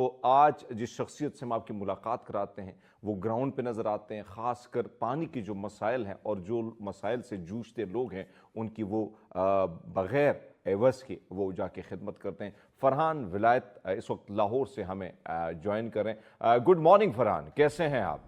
तो आज जिस शख्सियत से हम आपकी मुलाकात कराते हैं वो ग्राउंड पे नज़र आते हैं, ख़ासकर पानी की जो मसाइल हैं और जो मसाइल से जूझते लोग हैं उनकी वो बग़ैर एवज़ के वो जाके खिदमत करते हैं। फ़रहान विलायत इस वक्त लाहौर से हमें ज्वाइन करें। गुड मॉर्निंग फ़रहान, कैसे हैं आप?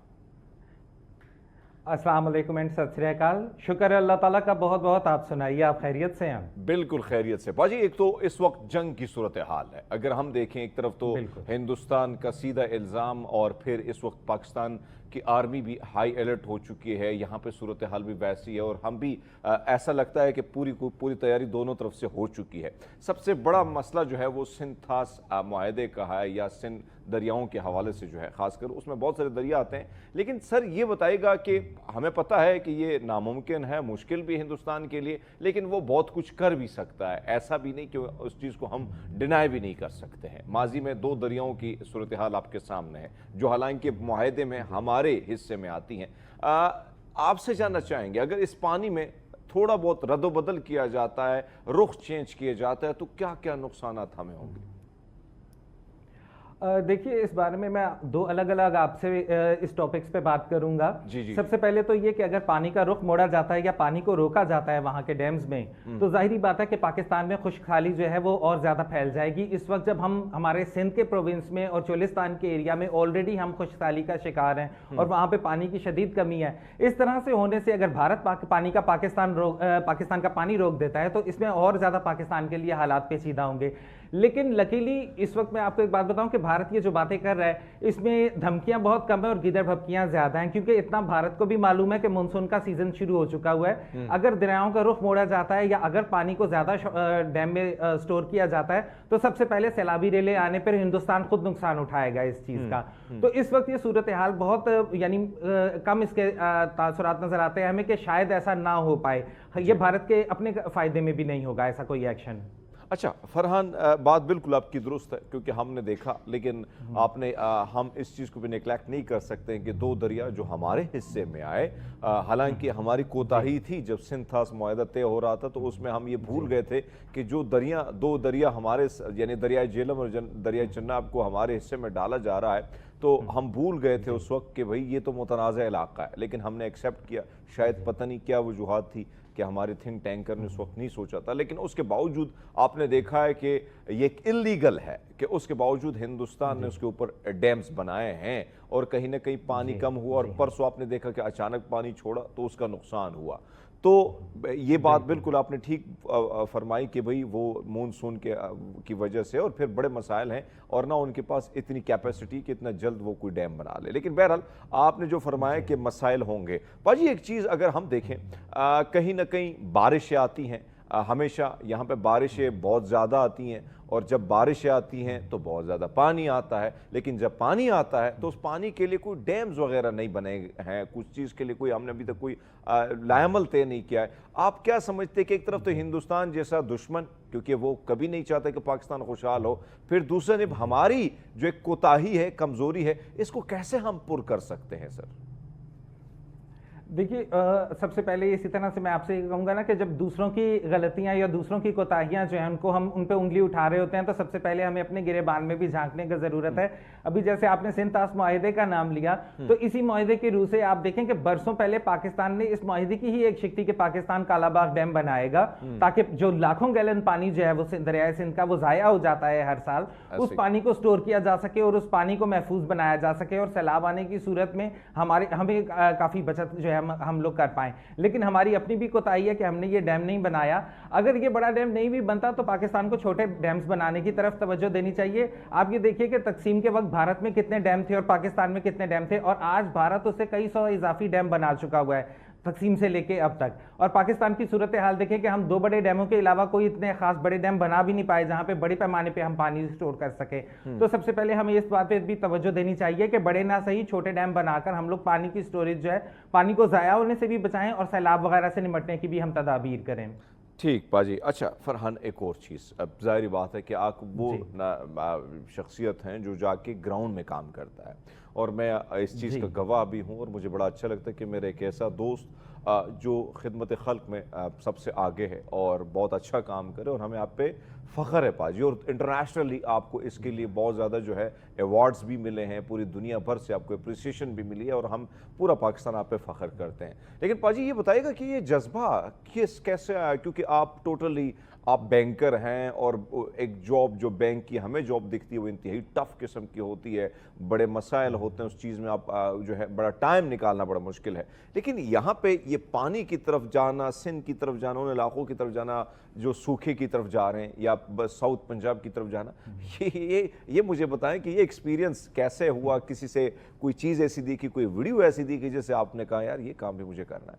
अस्सलाम वालेकुम एंड सत श्री अकाल। शुक्र है अल्लाह ताला का, बहुत बहुत। आप सुनाइए, आप खैरियत से हैं? बिल्कुल खैरियत से पाजी। एक तो इस वक्त जंग की सूरत हाल है, अगर हम देखें एक तरफ तो हिंदुस्तान का सीधा इल्ज़ाम और फिर इस वक्त पाकिस्तान की आर्मी भी हाई अलर्ट हो चुकी है, यहाँ पे सूरत हाल भी वैसी है और हम भी ऐसा लगता है कि पूरी तैयारी दोनों तरफ से हो चुकी है। सबसे बड़ा मसला जो है वो सिंध थास मुआहदे का है या सिंध दरियाओं के हवाले से जो है, खासकर उसमें बहुत सारे दरिया आते हैं। लेकिन सर ये बताएगा कि हमें पता है कि ये नामुमकिन है, मुश्किल भी हिंदुस्तान के लिए, लेकिन वो बहुत कुछ कर भी सकता है, ऐसा भी नहीं कि उस चीज़ को हम डिनाई भी नहीं कर सकते हैं। माजी में दो दरियाओं की सूरत हाल आपके सामने है जो हालांकि मुआहदे में हमारे हिस्से में आती हैं। आपसे जानना चाहेंगे, अगर इस पानी में थोड़ा बहुत रद्दोबदल किया जाता है, रुख चेंज किया जाता है, तो क्या क्या नुकसान हमें होंगे? देखिए, इस बारे में मैं दो अलग अलग आपसे इस टॉपिक्स पे बात करूंगा। सबसे पहले तो ये कि अगर पानी का रुख मोड़ा जाता है या पानी को रोका जाता है वहां के डैम्स में, तो जाहिर बात है कि पाकिस्तान में खुशहाली जो है वो और ज्यादा फैल जाएगी। इस वक्त जब हम हमारे सिंध के प्रोविंस में और चोलिस्तान के एरिया में ऑलरेडी हम खुशहाली का शिकार हैं और वहां पे पानी की शदीद कमी है, इस तरह से होने से अगर भारत पाकिस्तान का पानी रोक देता है तो इसमें और ज्यादा पाकिस्तान के लिए हालात पेचीदा होंगे। लेकिन लकीली इस वक्त मैं आपको एक बात बताऊं कि भारत ये जो बातें कर रहा है इसमें धमकियां बहुत कम है और गिदड़ भपकियां ज्यादा हैं, क्योंकि इतना भारत को भी मालूम है कि मानसून का सीजन शुरू हो चुका हुआ है। अगर दरियाओं का रुख मोड़ा जाता है या अगर पानी को ज्यादा डैम में स्टोर किया जाता है तो सबसे पहले सैलाबी रेले आने पर हिंदुस्तान खुद नुकसान उठाएगा इस चीज का। तो इस वक्त ये सूरत हाल बहुत यानी कम इसके तासुरात नजर आते हैं हमें कि शायद ऐसा ना हो पाए। ये भारत के अपने फायदे में भी नहीं होगा ऐसा कोई एक्शन। अच्छा फ़रहान, बात बिल्कुल आपकी दुरुस्त है, क्योंकि हमने देखा, लेकिन हम इस चीज़ को भी नेग्लेक्ट नहीं कर सकते हैं कि दो दरिया जो हमारे हिस्से में आए, हालांकि हमारी कोताही थी जब सिंध थास मुआहदा तय हो रहा था, तो उसमें हम ये भूल गए थे कि जो दो दरिया हमारे यानी दरियाए जेलम और दरियाए चन्नाब को हमारे हिस्से में डाला जा रहा है, तो हम भूल गए थे उस वक्त कि भाई ये तो मुतनाज़ा इलाका है। लेकिन हमने एक्सेप्ट किया, शायद पता नहीं क्या वजूहात थी कि हमारे थिंक टैंकर ने उस वक्त नहीं सोचा था, लेकिन उसके बावजूद आपने देखा है कि ये इल्लीगल है कि उसके बावजूद हिंदुस्तान ने उसके ऊपर डैम्स बनाए हैं और कहीं ना कहीं पानी कम हुआ और परसों आपने देखा कि अचानक पानी छोड़ा तो उसका नुकसान हुआ। तो ये बात बिल्कुल आपने ठीक फरमाई कि भाई वो मानसून की वजह से और फिर बड़े मसाइल हैं और ना उनके पास इतनी कैपेसिटी कि इतना जल्द वो कोई डैम बना ले। लेकिन बहरहाल आपने जो फरमाया कि मसाइल होंगे, पाजी एक चीज़ अगर हम देखें, कहीं ना कहीं बारिशें आती हैं, हमेशा यहाँ पे बारिशें बहुत ज़्यादा आती हैं और जब बारिशें आती हैं तो बहुत ज़्यादा पानी आता है, लेकिन जब पानी आता है तो उस पानी के लिए कोई डैम्स वगैरह नहीं बने हैं, कुछ चीज़ के लिए कोई हमने अभी तक कोई लायमल तय नहीं किया है। आप क्या समझते हैं कि एक तरफ तो हिंदुस्तान जैसा दुश्मन, क्योंकि वो कभी नहीं चाहता कि पाकिस्तान खुशहाल हो, फिर दूसरे ने हमारी जो एक कोताही है, कमज़ोरी है, इसको कैसे हम पुर कर सकते हैं सर? देखिए, सबसे पहले इसी तरह से मैं आपसे ये कहूँगा ना कि जब दूसरों की गलतियां या दूसरों की कोताहियां जो है उनको हम उन पे उंगली उठा रहे होते हैं तो सबसे पहले हमें अपने गिरेबान में भी झांकने की ज़रूरत है। अभी जैसे आपने सिंध थास मुआहदे का नाम लिया, तो इसी मुआहदे की रूह से आप देखें कि बरसों पहले पाकिस्तान ने इस मुआहदे की ही एक शिक थी कि पाकिस्तान कालाबाग डैम बनाएगा ताकि जो लाखों गैलन पानी जो है वो दरियाए सिंध का वो ज़ाया हो जाता है हर साल, उस पानी को स्टोर किया जा सके और उस पानी को महफूज बनाया जा सके और सैलाब आने की सूरत में हमें काफ़ी बचत जो है हम लोग कर पाए। लेकिन हमारी अपनी भी कोताही है कि हमने ये डैम नहीं बनाया। अगर ये बड़ा डैम नहीं भी बनता तो पाकिस्तान को छोटे डैम्स बनाने की तरफ तवज्जो देनी चाहिए। आप ये देखिए कि तकसीम के वक्त भारत में कितने डैम थे और पाकिस्तान में कितने डैम थे, और आज भारत उससे कई सौ इजाफी डैम बना चुका हुआ है तकसीम से लेके अब तक। और पाकिस्तान की सूरत हाल देखें कि हम दो बड़े डैमों के अलावा कोई इतने खास बड़े डैम बना भी नहीं पाए जहां पे बड़े पैमाने पे हम पानी स्टोर कर सके। तो सबसे पहले हमें इस बात पे भी तवज्जो देनी चाहिए कि बड़े ना सही छोटे डैम बनाकर हम लोग पानी की स्टोरेज जो है, पानी को ज़ाया होने से भी बचाएं और सैलाब वगैरह से निपटने की भी हम तदाबीर करें। ठीक पाजी। अच्छा फ़रहान, एक और चीज़, अब ज़ाहिर बात है कि आप वो शख्सियत हैं जो जाके ग्राउंड में काम करता है और मैं इस चीज़ का गवाह भी हूँ और मुझे बड़ा अच्छा लगता है कि मेरा एक ऐसा दोस्त जो खिदमत खल्क में सबसे आगे है और बहुत अच्छा काम करे और हमें आप पे फ़ख्र है पाजी, और इंटरनेशनली आपको इसके लिए बहुत ज़्यादा जो है अवार्ड्स भी मिले हैं, पूरी दुनिया भर से आपको अप्रिसिएशन भी मिली है, और हम पूरा पाकिस्तान आप पे फ़ख्र करते हैं। लेकिन पाजी ये बताइएगा कि ये जज्बा कैसे आया, क्योंकि आप टोटली आप बैंकर हैं, और एक जॉब जो बैंक की हमें जॉब दिखती है वो इंतहाई टफ किस्म की होती है, बड़े मसाइल होते हैं उस चीज़ में, आप जो है बड़ा टाइम निकालना बड़ा मुश्किल है। लेकिन यहाँ पे ये पानी की तरफ जाना, सिंध की तरफ जाना, उन इलाकों की तरफ जाना जो सूखे की तरफ जा रहे हैं, या बस साउथ पंजाब की तरफ जाना, ये मुझे बताएं कि ये एक्सपीरियंस कैसे हुआ? किसी से कोई चीज़ ऐसी दिखी, कोई वीडियो ऐसी दिखी जिससे आपने कहा यार ये काम भी मुझे करना है?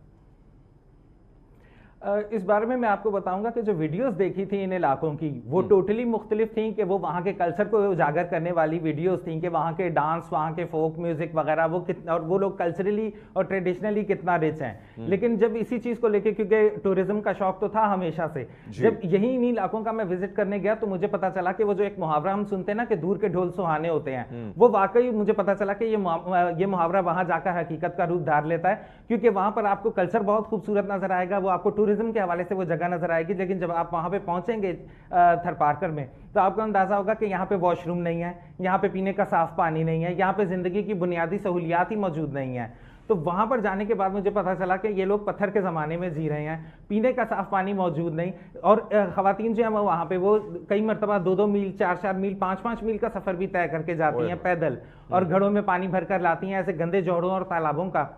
इस बारे में मैं आपको बताऊंगा कि जो वीडियोस देखी थी इन इलाकों की, वो टोटली मुख्तलिफ थी, कि वो वहाँ के कल्चर को उजागर करने वाली वीडियोस थी, कि वहाँ के डांस, वहाँ के फोक म्यूजिक वगैरह, वो कितना, और वो लोग कल्चरली और ट्रेडिशनली कितना रिच हैं। लेकिन जब इसी चीज़ को लेके, क्योंकि टूरिज्म का शौक तो था हमेशा से, जब यही इन इलाकों का मैं विजिट करने गया तो मुझे पता चला कि वो जो एक मुहावरा हम सुनते हैं ना कि दूर के ढोल सुहाने होते हैं, वो वाकई मुझे पता चला कि ये मुहावरा वहाँ जाकर हकीकत का रूप धार लेता है, क्योंकि वहाँ पर आपको कल्चर बहुत खूबसूरत नजर आएगा, वो आपको टूरिज्म के हवाले से वो जगह नजर आएगी। लेकिन जब आप वहां पे पहुंचेंगे थरपारकर में, तो आपको अंदाजा होगा कि यहाँ पे वॉशरूम नहीं है, यहाँ पे पीने का साफ पानी नहीं है, यहाँ पे जिंदगी की बुनियादी सहूलियात ही मौजूद नहीं है। तो वहां पर जाने के बाद मुझे पता चला कि ये लोग पत्थर के ज़माने में जी रहे हैं, पीने का साफ पानी मौजूद नहीं, और ख़वातीन जो है वहाँ पे वो कई मरतबा 2-2 मील, 4-4 मील, 5-5 मील का सफ़र भी तय करके जाती हैं पैदल, और घड़ों में पानी भर कर लाती हैं, ऐसे गंदे जोड़ों और तालाबों का।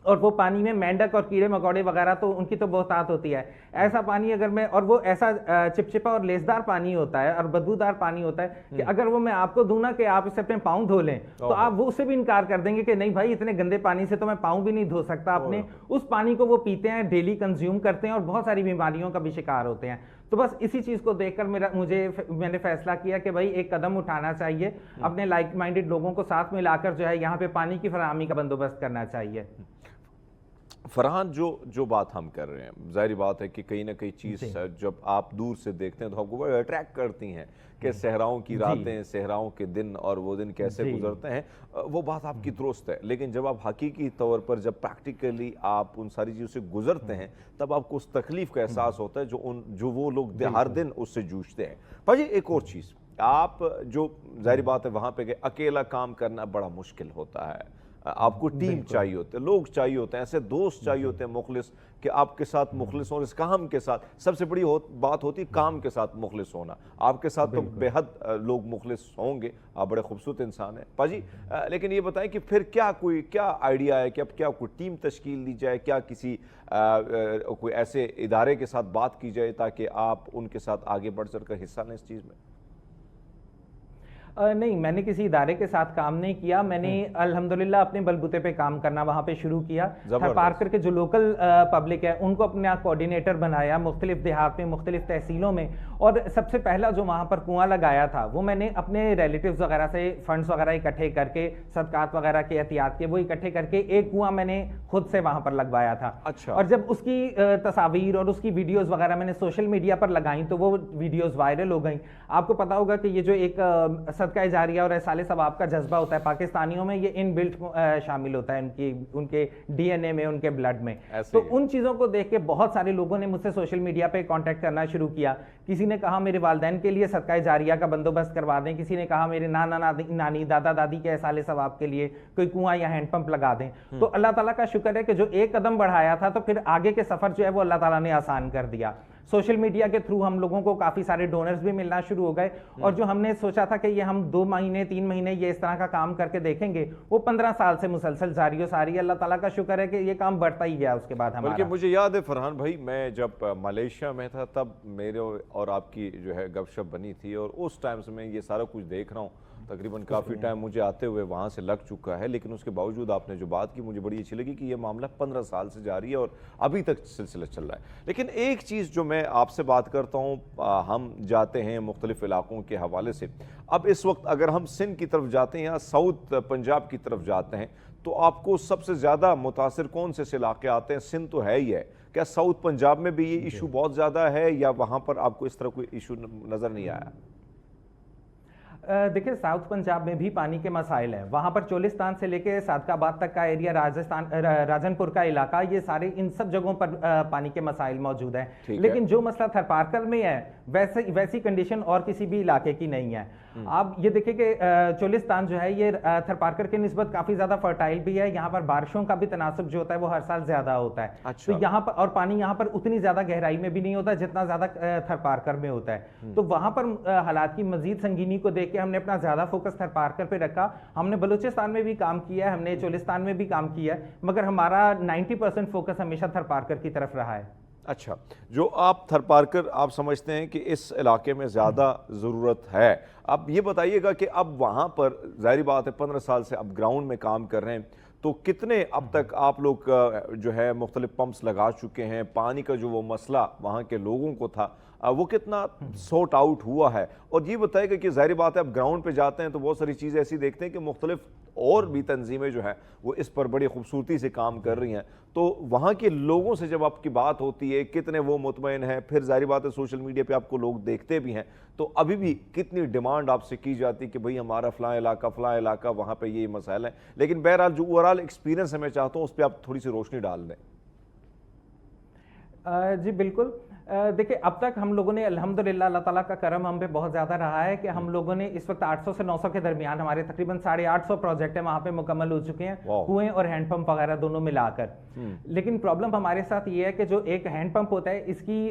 और वो पानी में मेंढक और कीड़े मकोड़े वगैरह तो उनकी तो बहुतात होती है। ऐसा पानी अगर मैं, और वो ऐसा चिपचिपा और लेसदार पानी होता है और बदबूदार पानी होता है कि अगर वो मैं आपको दूं ना कि आप इससे अपने पाँव धो लें, तो आप वो उससे भी इनकार कर देंगे कि नहीं भाई, इतने गंदे पानी से तो मैं पाँव भी नहीं धो सकता अपने। उस पानी को वो पीते हैं, डेली कंज्यूम करते हैं, और बहुत सारी बीमारियों का भी शिकार होते हैं। तो बस इसी चीज को देखकर मैंने फैसला किया कि भाई एक कदम उठाना चाहिए, अपने लाइक माइंडेड लोगों को साथ मिलाकर जो है यहाँ पे पानी की फराहमी का बंदोबस्त करना चाहिए। फरहान, जो बात हम कर रहे हैं, जाहिर बात है कि कहीं ना कहीं चीज़ जब आप दूर से देखते हैं तो आपको बड़ा अट्रैक्ट करती हैं कि सहराओं की रातें, सहराओं के दिन, और वो दिन कैसे गुजरते हैं, वो बात आपकी दुरुस्त है। लेकिन जब आप हकीकी तौर पर जब प्रैक्टिकली आप उन सारी चीज़ों से गुजरते हैं, तब आपको उस तकलीफ का एहसास होता है जो वो लोग हर दिन उससे जूझते हैं। भाई एक और चीज़, आप जो जाहिर बात है वहाँ पे गए, अकेला काम करना बड़ा मुश्किल होता है, आपको टीम चाहिए होते हैं, लोग चाहिए होते हैं, ऐसे दोस्त चाहिए होते हैं मुखलिस, कि आपके साथ मुखलिस होने, इस काम के साथ सबसे बड़ी बात होती है काम के साथ मुखलिस होना। आपके साथ तो बेहद लोग मुखलिस होंगे, आप बड़े खूबसूरत इंसान हैं पाजी। लेकिन ये बताएं कि फिर क्या आइडिया है कि अब क्या कोई टीम तश्कील दी जाए, क्या किसी कोई ऐसे इदारे के साथ बात की जाए ताकि आप उनके साथ आगे बढ़ चढ़ कर हिस्सा लें इस चीज़ में? नहीं, मैंने किसी इदारे के साथ काम नहीं किया। मैंने अल्हम्दुलिल्लाह अपने बलबूते पे काम करना वहाँ पे शुरू किया। थरपारकर के जो लोकल पब्लिक है उनको अपना कोऑर्डिनेटर बनाया, मुख्तलिफ देहात में, मुख्तलिफ तहसीलों में। और सबसे पहला जो वहाँ पर कुआं लगाया था वो मैंने अपने रिलेटिव्स वगैरह से फंड्स वगैरह इकट्ठे करके, सदकात वगैरह के एहतियात के वो इकट्ठे करके एक कुआं मैंने खुद से वहाँ पर लगवाया था। अच्छा। और जब उसकी तस्वीर और उसकी वीडियोज़ वगैरह मैंने सोशल मीडिया पर लगाई तो वो वीडियोज़ वायरल हो गई। आपको पता होगा कि ये जो एक सदका जारिया और एहसाले सवाब का जज्बा होता है पाकिस्तानियों में, ये इनबिल्ट शामिल होता है उनके डीएनए में, उनके ब्लड में। तो उन चीज़ों को देख के बहुत सारे लोगों ने मुझसे सोशल मीडिया पे कांटेक्ट करना शुरू किया। किसी ने कहा मेरे वालिदैन के लिए सदका जारिया का बंदोबस्त करवा दें, किसी ने कहा मेरे नानी दादा दादी के एहसाले सवाब के लिए कोई कुआं या हैंडपंप लगा दें। तो अल्लाह ताला का शुक्र है कि जो एक कदम बढ़ाया था तो फिर आगे के सफ़र जो है वो अल्लाह ताला ने आसान कर दिया। सोशल मीडिया के थ्रू हम लोगों को काफ़ी सारे डोनर्स भी मिलना शुरू हो गए, और जो हमने सोचा था कि ये हम 2 महीने 3 महीने ये इस तरह का काम करके देखेंगे, वो 15 साल से मुसलसल जारी हो सारी। अल्लाह ताला का शुक्र है कि ये काम बढ़ता ही गया उसके बाद हमारा। बल्कि मुझे याद है फरहान भाई, मैं जब मलेशिया में था तब मेरे और आपकी जो है गपशप बनी थी, और उस टाइम से मैं ये सारा कुछ देख रहा हूँ। तकरीबन काफ़ी टाइम मुझे आते हुए वहाँ से लग चुका है, लेकिन उसके बावजूद आपने जो बात की मुझे बड़ी अच्छी लगी कि ये मामला 15 साल से जारी है और अभी तक सिलसिला चल रहा है। लेकिन एक चीज़ जो मैं आपसे बात करता हूँ, हम जाते हैं मुख्तलिफ इलाकों के हवाले से। अब इस वक्त अगर हम सिंध की तरफ जाते हैं या साउथ पंजाब की तरफ जाते हैं, तो आपको सबसे ज़्यादा मुतासिर कौन से इलाके आते हैं? सिंध तो है ही है, क्या साउथ पंजाब में भी ये इशू बहुत ज़्यादा है, या वहाँ पर आपको इस तरह कोई इशू नज़र नहीं आया? देखिए, साउथ पंजाब में भी पानी के मसाइल हैं। वहाँ पर चोलिस्तान से लेके सादकाबाद तक का एरिया, राजस्थान राजनपुर का इलाका, ये सारे इन सब जगहों पर पानी के मसाइल मौजूद हैं। लेकिन जो मसला थरपारकर में है वैसी कंडीशन और किसी भी इलाके की नहीं है। आप ये देखिए कि चोलिस्तान जो है ये थरपारकर के निस्बत काफी ज्यादा फर्टाइल भी है। यहाँ पर बारिशों का भी तनासब जो होता है वो हर साल ज्यादा होता है। अच्छा। तो यहाँ पर और पानी यहाँ पर उतनी ज्यादा गहराई में भी नहीं होता जितना ज्यादा थरपारकर में होता है। तो वहां पर हालात की मजीद संगीनी को देख के हमने अपना ज्यादा फोकस थरपारकर पे रखा। हमने बलूचिस्तान में भी काम किया है, हमने चोलिस्तान में भी काम किया है, मगर हमारा 90% फोकस हमेशा थरपारकर की तरफ रहा है। अच्छा, जो आप थरपारकर आप समझते हैं कि इस इलाके में ज़्यादा ज़रूरत है, अब ये बताइएगा कि अब वहाँ पर ज़ाहिर बात है 15 साल से अब ग्राउंड में काम कर रहे हैं, तो कितने अब तक आप लोग जो है मुख्तलिफ पंप्स लगा चुके हैं? पानी का जो वो मसला वहाँ के लोगों को था वो कितना सॉर्ट आउट हुआ है? और ये बताएगा कि ज़ाहिर बात है अब ग्राउंड पे जाते हैं तो बहुत सारी चीज़ें ऐसी देखते हैं कि मुख्तलिफ और भी तंजीमें जो है वो इस पर बड़ी खूबसूरती से काम कर रही हैं। तो वहाँ के लोगों से जब आपकी बात होती है, कितने वो मुतमईन हैं? फिर ज़ाहिर बात है सोशल मीडिया पे आपको लोग देखते भी हैं, तो अभी भी कितनी डिमांड आपसे की जाती है कि भाई हमारा फ़लाँ इलाका वहाँ पे ये मसाइल हैं। लेकिन बहरहाल जो ओवरऑल एक्सपीरियंस है मैं चाहता हूँ उस पर आप थोड़ी सी रोशनी डाल दें। जी बिल्कुल। देखिए, अब तक हम लोगों ने अल्हम्दुलिल्लाह अल्लाह ताला का करम हम पे बहुत ज़्यादा रहा है कि हम लोगों ने इस वक्त 800 से 900 के दरमियान हमारे तकरीबन 850 प्रोजेक्ट है वहाँ पे मुकम्मल हो चुके हैं, कुएं और हैंडपंप वगैरह दोनों मिलाकर। लेकिन प्रॉब्लम हमारे साथ ये है कि जो एक हैंडपंप होता है इसकी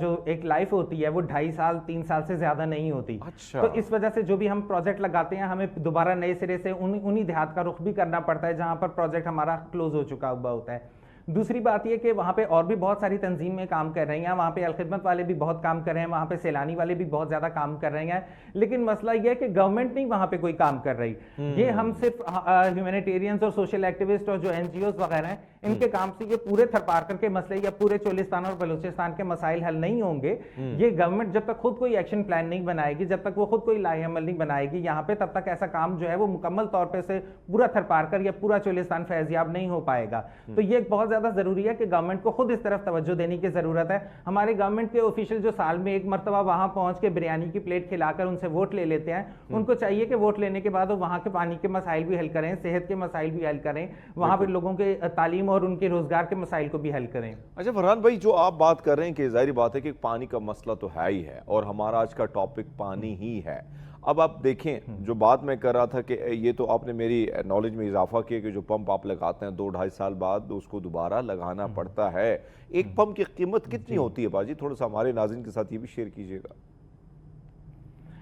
जो एक लाइफ होती है वो 2.5 साल 3 साल से ज़्यादा नहीं होती। अच्छा। तो इस वजह से जो भी हम प्रोजेक्ट लगाते हैं हमें दोबारा नए सिरे से उन्हीं देहात का रुख भी करना पड़ता है जहाँ पर प्रोजेक्ट हमारा क्लोज हो चुका हुआ होता है। दूसरी बात यह कि वहाँ पे और भी बहुत सारी तंजीमें काम कर रही हैं, वहाँ पे अलखिदमत वाले भी बहुत काम कर रहे हैं, वहाँ पे सैलानी वाले भी बहुत ज़्यादा काम कर रहे हैं, लेकिन मसला यह है कि गवर्नमेंट नहीं वहाँ पे कोई काम कर रही। ये हम सिर्फ ह्यूमैनिटेरियंस और सोशल एक्टिविस्ट और जो NGOs वगैरह हैं इनके काम से ये पूरे थरपारकर के मसले या पूरे चोलिस्तान और बलूचिस्तान के मसाइल हल नहीं होंगे। ये गवर्नमेंट जब तक खुद कोई एक्शन प्लान नहीं बनाएगी, जब तक वो खुद कोई लाहेअमल नहीं बनाएगी यहाँ पे, तब तक ऐसा काम जो है वो मुकम्मल तौर पर से पूरा थरपारकर या पूरा चोलिस्तान फैज़याब नहीं हो पाएगा। तो ये बहुत ज़्यादा ज़रूरी है कि गवर्नमेंट को खुद इस तरफ तवज्जो देने की ज़रूरत है। हमारे गवर्नमेंट के ऑफिशियल जो साल में एक मरतबा वहाँ पहुँच के बिरयानी की प्लेट खिलाकर उनसे वोट ले लेते हैं, उनको चाहिए कि वोट लेने के बाद वो वहाँ के पानी के मसाइल भी हल करें, सेहत के मसाइल भी हल करें, वहाँ पर लोगों के तालीम और उनके रोज़गार के मसाइल को भी हल करें। अच्छा फरहान भाई, जो आप बात कर रहे हैं कि जाहिर बात है कि पानी का मसला तो है ही है और हमारा आज का टॉपिक पानी ही है। अब आप देखें, जो बात मैं कर रहा था कि ये तो आपने मेरी नॉलेज में इजाफा किया कि जो पंप आप लगाते हैं 2-2.5 साल बाद उसको दोबारा लगाना पड़ता है। एक पंप की कीमत कितनी होती है बाजी? थोड़ा सा हमारे नाज़रीन के साथ ये भी शेयर कीजिएगा।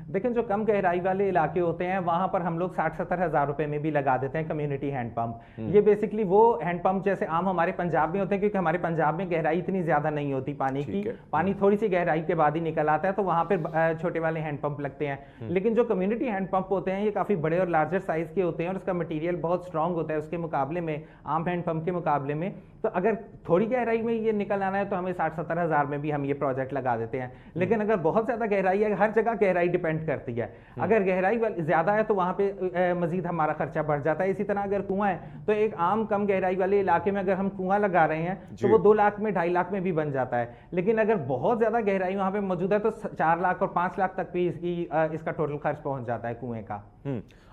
लेकिन जो कम गहराई वाले इलाके होते हैं वहां पर हम लोग 60-70 हज़ार रुपए में भी लगा देते हैं कम्युनिटी हैंडपंप। ये बेसिकली वो हैंडपंप जैसे आम हमारे पंजाब में होते हैं, क्योंकि हमारे पंजाब में गहराई इतनी ज्यादा नहीं होती पानी की, पानी थोड़ी सी गहराई के बाद ही निकल आता है, तो वहां पे छोटे वाले हैंडपंप लगते हैं। लेकिन जो कम्युनिटी हैंडपंप होते हैं ये काफी बड़े और लार्जर साइज के होते हैं और उसका मटीरियल बहुत स्ट्रॉन्ग होता है उसके मुकाबले में, आम हैंडपंप के मुकाबले में। तो अगर थोड़ी गहराई में ये निकल आना है तो हमें 60-70 हज़ार में भी हम ये प्रोजेक्ट लगा देते हैं। लेकिन अगर बहुत ज्यादा गहराई है, हर जगह गहराई डिपेंड करती है, अगर गहराई ज्यादा है तो वहां पे मजीद हमारा खर्चा बढ़ जाता है। इसी तरह अगर कुआं है तो एक आम कम गहराई वाले इलाके में अगर हम कुआं लगा रहे हैं तो वो 2 लाख में 2.5 लाख में भी बन जाता है। लेकिन अगर बहुत ज्यादा गहराई वहां पे मौजूद है तो 4 लाख और 5 लाख तक भी इसका टोटल खर्च पहुंच जाता है कुएं का।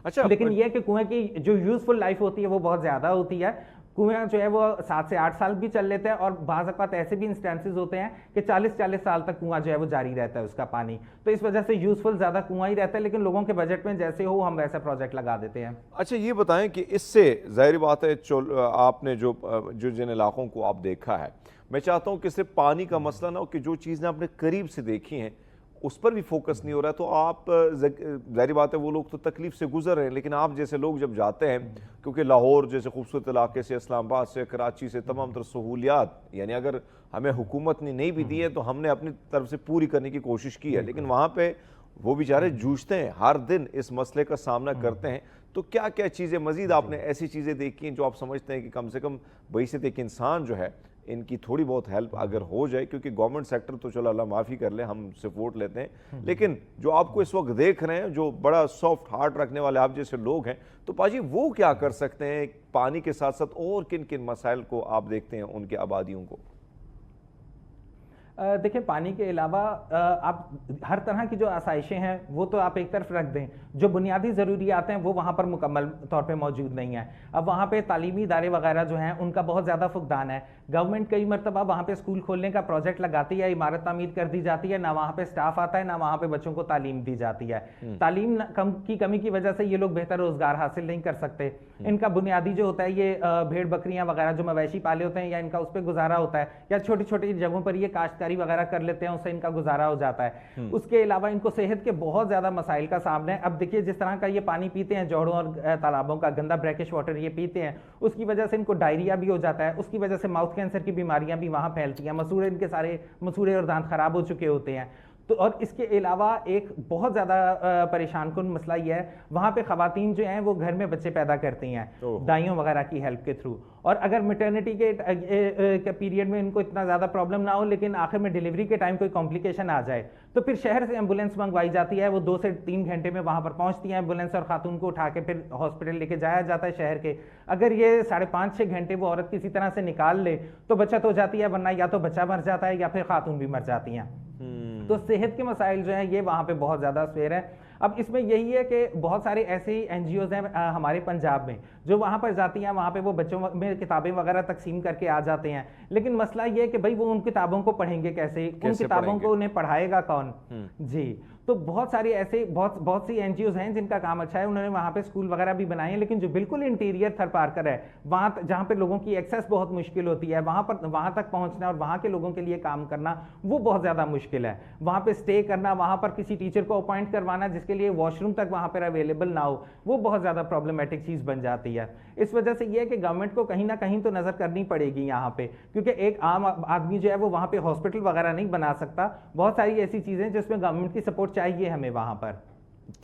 अच्छा, लेकिन यह कि कुएं की जो यूजफुल लाइफ होती है वो बहुत ज्यादा होती है। कुएं जो है वो 7 से 8 साल भी चल लेते हैं और बाज़ औक़ात ऐसे भी इंस्टेंसेस होते हैं कि 40-40 साल तक कुआं जो है वो जारी रहता है उसका पानी। तो इस वजह से यूजफुल ज़्यादा कुआं ही रहता है, लेकिन लोगों के बजट में जैसे हो हम वैसा प्रोजेक्ट लगा देते हैं। अच्छा, ये बताएं कि इससे ज़ाहिर बात है आपने जो जिन इलाकों को आप देखा है, मैं चाहता हूँ कि सिर्फ पानी का मसला ना हो कि जो चीज़ें आपने करीब से देखी हैं उस पर भी फोकस नहीं हो रहा है। तो आप ज़ाहिर बात है वो लोग तो तकलीफ से गुजर रहे हैं, लेकिन आप जैसे लोग जब जाते हैं, क्योंकि लाहौर जैसे खूबसूरत इलाके से, इस्लामाबाद से, कराची से तमाम तरह सहूलियात, यानी अगर हमें हुकूमत ने नहीं भी दी है तो हमने अपनी तरफ से पूरी करने की कोशिश की है, लेकिन वहाँ पे वो बेचारे जूझते हैं, हर दिन इस मसले का सामना करते हैं। तो क्या क्या चीज़ें मज़ीद आपने ऐसी चीज़ें देखी हैं जो आप समझते हैं कि कम से कम बहैसियत एक इंसान जो है इनकी थोड़ी बहुत हेल्प अगर हो जाए? क्योंकि गवर्नमेंट सेक्टर तो चलो अल्लाह माफ़ी कर ले, हम सिर्फ वोट लेते हैं, लेकिन जो आपको इस वक्त देख रहे हैं, जो बड़ा सॉफ्ट हार्ट रखने वाले आप जैसे लोग हैं, तो पाजी वो क्या कर सकते हैं पानी के साथ साथ और किन किन मसाइल को आप देखते हैं उनके आबादियों को? देखिए, पानी के अलावा आप हर तरह की जो आसाइशें हैं वो तो आप एक तरफ रख दें, जो बुनियादी ज़रूरियात हैं वो वहाँ पर मुकम्मल तौर पे मौजूद नहीं है। अब वहाँ पे तालीमी इदारे वगैरह जो हैं उनका बहुत ज़्यादा फुकदान है। गवर्नमेंट कई मरतबा वहाँ पे स्कूल खोलने का प्रोजेक्ट लगाती है, इमारत तामीर कर दी जाती है, ना वहाँ पे स्टाफ आता है, ना वहाँ पे बच्चों को तालीम दी जाती है। तालीम की कमी की वजह से ये लोग बेहतर रोजगार हासिल नहीं कर सकते। इनका बुनियादी जो होता है ये भेड़ बकरियां वगैरह जो मवेशी पाले होते हैं या इनका उस पर गुजारा होता है, या छोटी छोटी जगहों पर ये काश्तकारी वगैरह कर लेते हैं, उससे इनका गुजारा हो जाता है। उसके अलावा इनको सेहत के बहुत ज्यादा मसाइल का सामना है। अब देखिए, जिस तरह का ये पानी पीते हैं, जोड़ों और तालाबों का गंदा ब्रैकिश वाटर ये पीते हैं, उसकी वजह से इनको डायरिया भी हो जाता है, उसकी वजह से माउथ कैंसर की बीमारियां भी वहां फैलती हैं, मसूड़े इनके सारे मसूड़े और दांत खराब हो चुके होते हैं। तो और इसके अलावा एक बहुत ज़्यादा परेशान कुन मसला ये है, वहाँ पे ख़वातीन जो हैं वो घर में बच्चे पैदा करती हैं दाइयों वगैरह की हेल्प के थ्रू, और अगर मैटरनिटी के पीरियड में इनको इतना ज़्यादा प्रॉब्लम ना हो, लेकिन आखिर में डिलीवरी के टाइम कोई कॉम्प्लिकेशन आ जाए, तो फिर शहर से एम्बुलेंस मंगवाई जाती है। वो 2 से 3 घंटे में वहाँ पर पहुँचती है एम्बुलेंस, और खातून को उठा के फिर हॉस्पिटल लेके जाया जाता है शहर के। अगर ये 5.5-6 घंटे वो औरत किसी तरह से निकाल ले तो बचत हो जाती है, वरना या तो बच्चा मर जाता है या फिर खातून भी मर जाती हैं। तो सेहत के मसाइल जो हैं ये वहाँ पे बहुत ज़्यादा स्वेर है। अब इसमें यही है कि बहुत सारे ऐसे एनजीओज हैं हमारे पंजाब में जो वहाँ पर जाती हैं, वहाँ पे वो बच्चों में किताबें वगैरह तकसीम करके आ जाते हैं, लेकिन मसला ये है कि भाई वो उन किताबों को पढ़ेंगे कैसे, उन किताबों को उन्हें पढ़ाएगा कौन। जी, तो बहुत सारी ऐसे बहुत सी एनजीओज हैं जिनका काम अच्छा है, उन्होंने वहाँ पे स्कूल वगैरह भी बनाए हैं, लेकिन जो बिल्कुल इंटीरियर थर पार्कर है, वहाँ जहाँ पे लोगों की एक्सेस बहुत मुश्किल होती है, वहाँ तक पहुँचना और वहाँ के लोगों के लिए काम करना वो बहुत ज़्यादा मुश्किल है। वहाँ पे स्टे करना, वहाँ पर किसी टीचर को अपॉइंट करवाना जिसके लिए वॉशरूम तक वहाँ पर अवेलेबल ना हो, वो बहुत ज़्यादा प्रॉब्लमेटिक चीज़ बन जाती है। इस वजह से ये है कि गवर्नमेंट को कहीं ना कहीं तो नज़र करनी पड़ेगी यहाँ पे, क्योंकि एक आम आदमी जो है वो वहाँ पे हॉस्पिटल वगैरह नहीं बना सकता। बहुत सारी ऐसी चीज़ें जिसमें गवर्नमेंट की सपोर्ट चाहिए हमें वहाँ पर।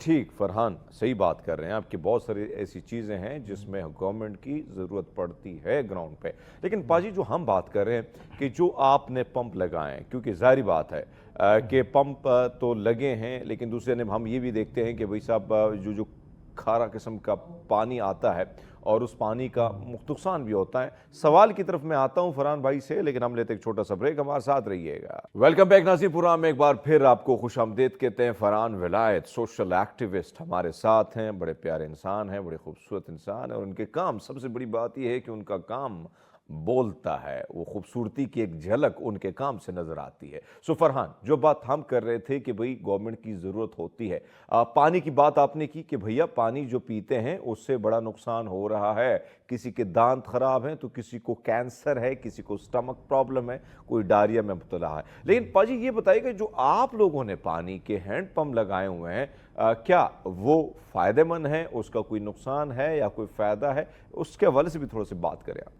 ठीक, फरहान सही बात कर रहे हैं आपकी, बहुत सारी ऐसी चीज़ें हैं जिसमें गवर्नमेंट की ज़रूरत पड़ती है ग्राउंड पे। लेकिन पाजी, जो हम बात कर रहे हैं कि जो आपने पंप लगाए, क्योंकि जाहिर बात है कि पंप तो लगे हैं, लेकिन दूसरे ने हम ये भी देखते हैं कि भाई साहब जो खारा किस्म का पानी आता है और उस पानी का नुकसान भी होता है। सवाल की तरफ मैं आता हूं फरहान भाई से, लेकिन हम लेते एक छोटा सा ब्रेक, हमारे साथ रहिएगा। वेलकम बैक नाज़रीन, प्रोग्राम में एक बार फिर आपको खुशामदीद कहते हैं। फरहान विलायत सोशल एक्टिविस्ट हमारे साथ हैं, बड़े प्यारे इंसान हैं, बड़े खूबसूरत इंसान हैं, और उनके काम, सबसे बड़ी बात यह है कि उनका काम बोलता है, वो खूबसूरती की एक झलक उनके काम से नजर आती है। सो फरहान, जो बात हम कर रहे थे कि भाई गवर्नमेंट की ज़रूरत होती है, पानी की बात आपने की कि भैया पानी जो पीते हैं उससे बड़ा नुकसान हो रहा है, किसी के दांत खराब हैं तो किसी को कैंसर है, किसी को स्टमक प्रॉब्लम है, कोई डायरिया में मुब्तला है। लेकिन पाजी ये बताइएगा, जो आप लोगों ने पानी के हैंडपम्प लगाए हुए हैं, क्या वो फ़ायदेमंद है, उसका कोई नुकसान है या कोई फ़ायदा है, उसके हवाले से भी थोड़ा सी बात करें आप।